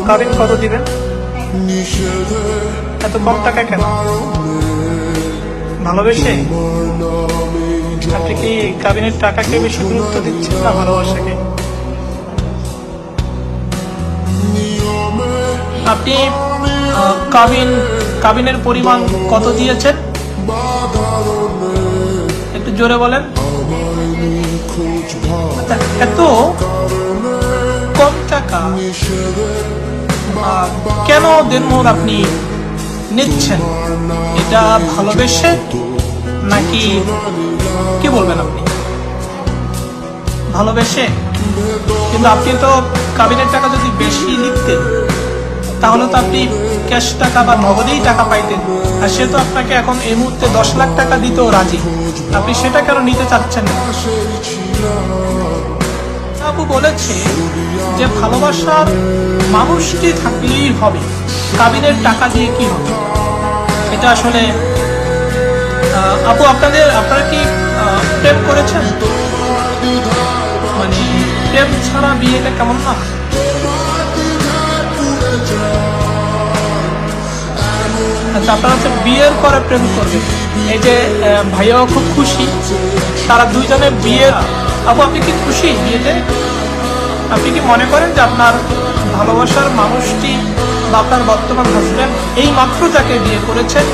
কাবিন কত দিবেন? এত কম টাকায় কেন? ভালোবেসে? আপনি কি কাবিনের টাকাকে বেশি গুরুত্ব দিচ্ছেন না ভালোবাসাকে? আপনি কাবিনের পরিমাণ কত দিয়েছেন? একটু জোরে বলেন। এত কম টাকা কেন দেনমোহর আপনি নিচ্ছেন? এটা ভালোবেসে নাকি কি বলবেন আপনি? ভালোবেসে? কিন্তু আপনি তো কাবিনের টাকা যদি বেশি নিতেন তাহলে তো আপনি ক্যাশ টাকা বা নগদেই টাকা পাইতেন, আর সে তো আপনাকে এখন এই মুহূর্তে 10 লাখ টাকা দিতেও রাজি। আপনি সেটা কেন নিতে চাচ্ছেন না? আপু বলেছে যে ভালোবাসার মানুষটি থাকলেই হবে, কাবিনের টাকা দিয়ে কি হবে? এটা আসলে আপু আপনারা কি প্রেম করেছেন? মানে প্রেম ছাড়া বিয়েটা কেমন না? আচ্ছা, আপনারা হচ্ছে বিয়ের পরে প্রেম করবেন। এই যে ভাইয়াও খুব খুশি, তারা দুইজনে বিয়ের। আপু আপনি কি খুশি বিয়েতে? আপনি কি মনে করেন যে আপনার ভালোবাসার মানুষটি বা আপনার বর্তমান হাজবেন্ড এই মাত্র যাকে বিয়ে করেছেন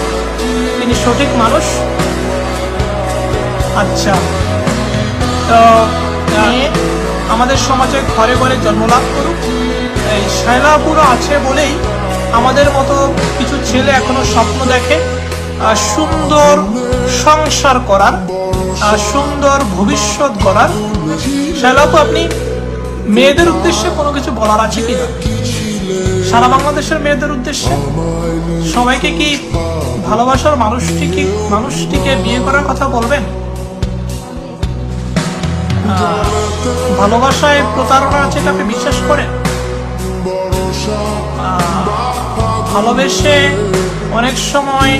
তিনি সঠিক মানুষ? আচ্ছা, তো আমাদের সমাজে ঘরে ঘরে জন্মলাভ করুক। এই শায়লাপুরও আছে বলেই আমাদের মতো কিছু ছেলে এখনো স্বপ্ন দেখে সুন্দর সংসার করার, সুন্দর ভবিষ্যৎ গড়ার। শায়লাপু, আপনি মেয়েদের উদ্দেশ্যে কোনো কিছু বলার আছে কিনা? সারা বাংলাদেশের মেয়েদের উদ্দেশ্যে সবাইকে কি ভালোবাসার মানুষটিকে বিয়ে করার কথা বলবেন? ভালোবাসায় প্রতারণা আছে এটা আপনি বিশ্বাস করেন? ভালোবেসে অনেক সময়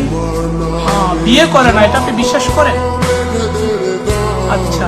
বিয়ে করে না এটা আপনি বিশ্বাস করেন? আচ্ছা,